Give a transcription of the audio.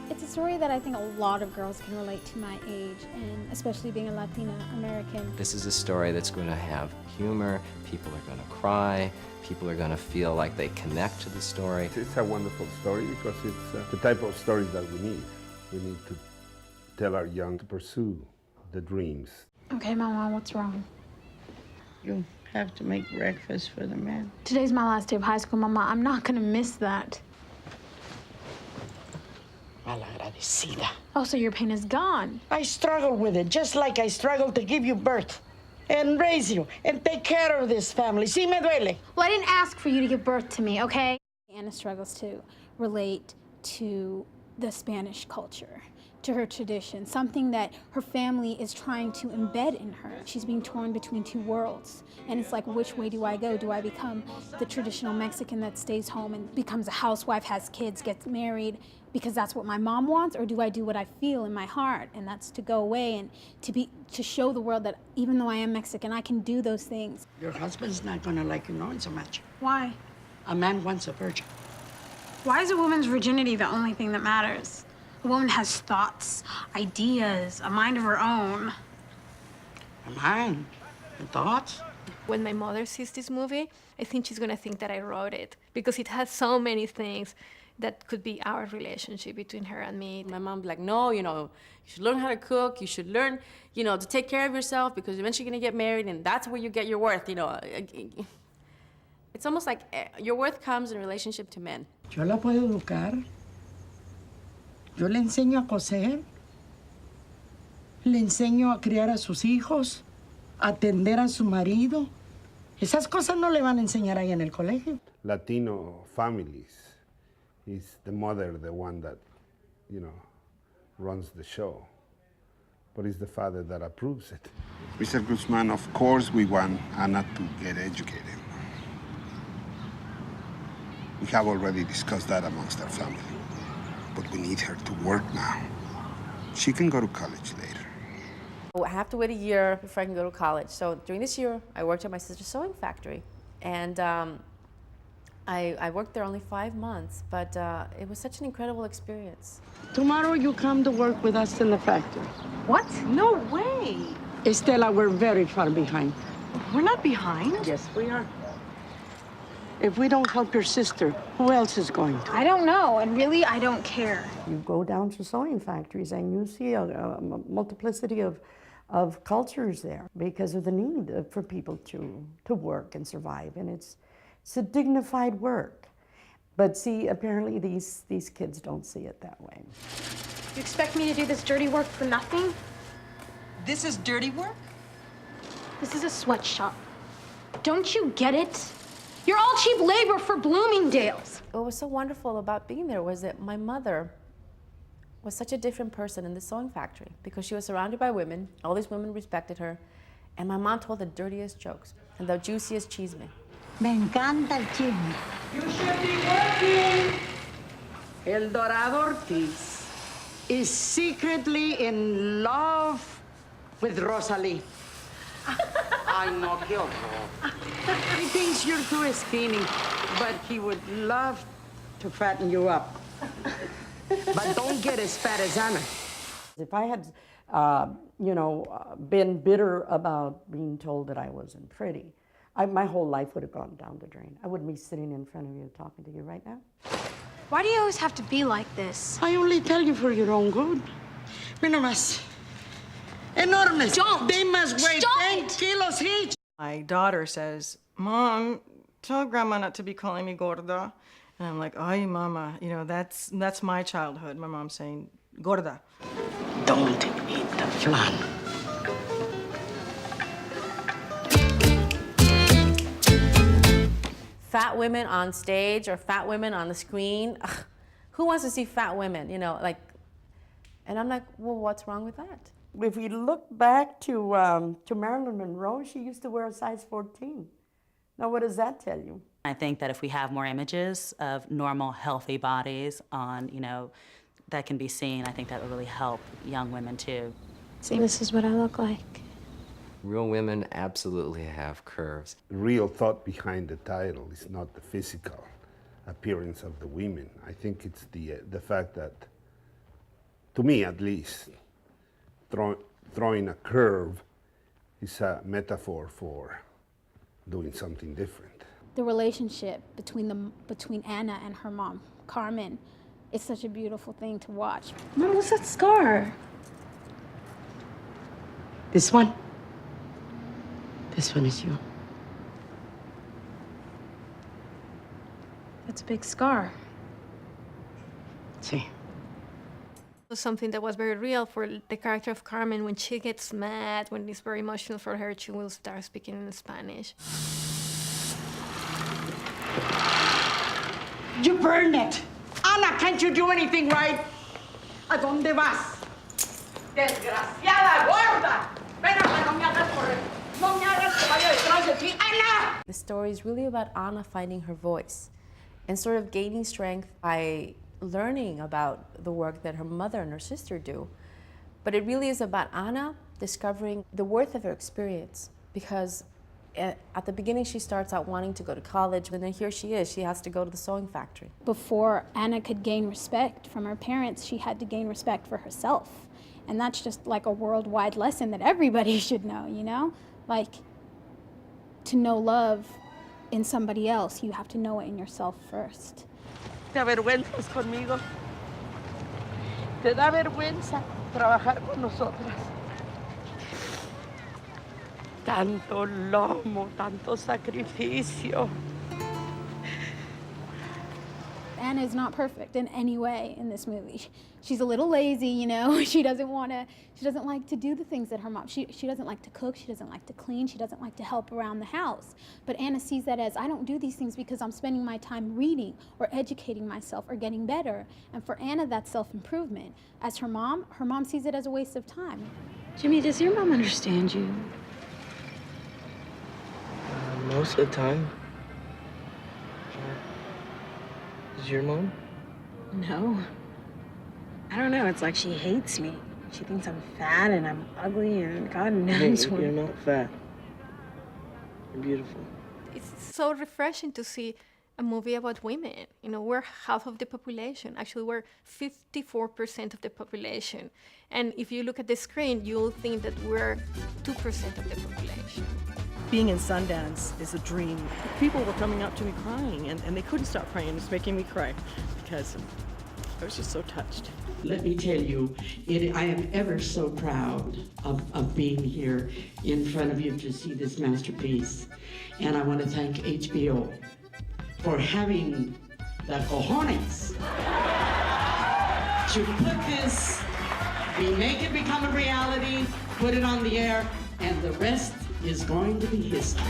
It's a story that I think a lot of girls can relate to my age, and especially being a Latina American. This is a story that's going to have humor, people are going to cry, people are going to feel like they connect to the story. It's a wonderful story because it's the type of stories that we need. We need to tell our young to pursue the dreams. Okay, Mama, what's wrong? You have to make breakfast for the man. Today's my last day of high school, Mama. I'm not gonna miss that. Malagradecida. Oh, so your pain is gone. I struggle with it, just like I struggled to give you birth and raise you and take care of this family. Sí me duele. Well, I didn't ask for you to give birth to me, okay? Anna struggles to relate to the Spanish culture, to her tradition, something that her family is trying to embed in her. She's being torn between two worlds. And it's like, which way do I go? Do I become the traditional Mexican that stays home and becomes a housewife, has kids, gets married, because that's what my mom wants? Or do I do what I feel in my heart? And that's to go away and to show the world that even though I am Mexican, I can do those things. Your husband's not gonna like you knowing so much. Why? A man wants a virgin. Why is a woman's virginity the only thing that matters? A woman has thoughts, ideas, a mind of her own. A mind and thoughts. When my mother sees this movie, I think she's gonna think that I wrote it because it has so many things that could be our relationship between her and me. My mom's like, no, you should learn how to cook. You should learn, to take care of yourself because eventually you're gonna get married and that's where you get your worth, It's almost like your worth comes in relationship to men. Yo la puedo educar. Yo le enseño a coser. Le enseño a criar a sus hijos, a atender a su marido. Esas cosas no le van a enseñar ahí en el colegio. Latino families, is the mother the one that, runs the show. But it's the father that approves it. Mr. Guzman, of course we want Anna to get educated. We have already discussed that amongst our family. But we need her to work now. She can go to college later. I have to wait a year before I can go to college. So during this year, I worked at my sister's sewing factory. And I worked there only 5 months, but it was such an incredible experience. Tomorrow you come to work with us in the factory. What? No way. Estela, we're very far behind. We're not behind. Yes, we are. If we don't help your sister, who else is going to? I don't know, and really, I don't care. You go down to sewing factories and you see a multiplicity of cultures there because of the need for people to work and survive. And it's a dignified work. But see, apparently these kids don't see it that way. You expect me to do this dirty work for nothing? This is dirty work? This is a sweatshop. Don't you get it? You're all cheap labor for Bloomingdale's. What was so wonderful about being there was that my mother was such a different person in the sewing factory because she was surrounded by women. All these women respected her. And my mom told the dirtiest jokes and the juiciest chisme. Me encanta el chisme. You should be working. El Dorado Ortiz is secretly in love with Rosalie. Ay, no, qué horror. He thinks you're too skinny, but he would love to fatten you up. But don't get as fat as Anna. If I had, been bitter about being told that I wasn't pretty, my whole life would have gone down the drain. I wouldn't be sitting in front of you talking to you right now. Why do you always have to be like this? I only tell you for your own good. Mira más. Enormes. Don't. They must weigh Stop 10 it. kilos each. My daughter says, Mom, tell Grandma not to be calling me gorda. And I'm like, ay, Mama, that's my childhood. My mom's saying, gorda. Don't eat the flan. Fat women on stage or fat women on the screen. Ugh, who wants to see fat women, And I'm like, well, what's wrong with that? If we look back to Marilyn Monroe, she used to wear a size 14. Now, what does that tell you? I think that if we have more images of normal, healthy bodies on, that can be seen, I think that will really help young women too. See, this is what I look like. Real women absolutely have curves. The real thought behind the title is not the physical appearance of the women. I think it's the fact that, to me at least, throwing a curve is a metaphor for doing something different. The relationship between Anna and her mom, Carmen, is such a beautiful thing to watch. Mom, what's that scar? This one? This one is you. That's a big scar. See. Something that was very real for the character of Carmen. When she gets mad, when it's very emotional for her, she will start speaking in Spanish. You burn it! Ana, can't you do anything right? ¿A dónde vas? Desgraciada gorda! Ven acá, no me hagas correr. No me hagas que vaya detrás de ti. Ana! The story is really about Anna finding her voice and sort of gaining strength by learning about the work that her mother and her sister do. But it really is about Anna discovering the worth of her experience, because at the beginning she starts out wanting to go to college, and then here she is, she has to go to the sewing factory. Before Anna could gain respect from her parents, she had to gain respect for herself. And that's just like a worldwide lesson that everybody should know, you know? Like, to know love in somebody else, you have to know it in yourself first. Te avergüenzas conmigo. Te da vergüenza trabajar con nosotras. Tanto lomo, tanto sacrificio. Anna is not perfect in any way in this movie. She's a little lazy, you know. She doesn't like to do the things that her mom, she doesn't like to cook, she doesn't like to clean, she doesn't like to help around the house. But Anna sees that as, I don't do these things because I'm spending my time reading or educating myself or getting better. And for Anna, that's self-improvement. As her mom sees it as a waste of time. Jimmy, does your mom understand you? Most of the time. Is your mom? No. I don't know, it's like she hates me. She thinks I'm fat and I'm ugly and God knows what. You're not fat. You're beautiful. It's so refreshing to see a movie about women. You know, we're half of the population. Actually, we're 54% of the population. And if you look at the screen, you'll think that we're 2% of the population. Being in Sundance is a dream. People were coming up to me crying, and they couldn't stop crying. It was making me cry because I was just so touched. Let me tell you, I am ever so proud of being here in front of you to see this masterpiece. And I want to thank HBO for having the cojones to put this, we make it become a reality, put it on the air, and the rest is going to be history.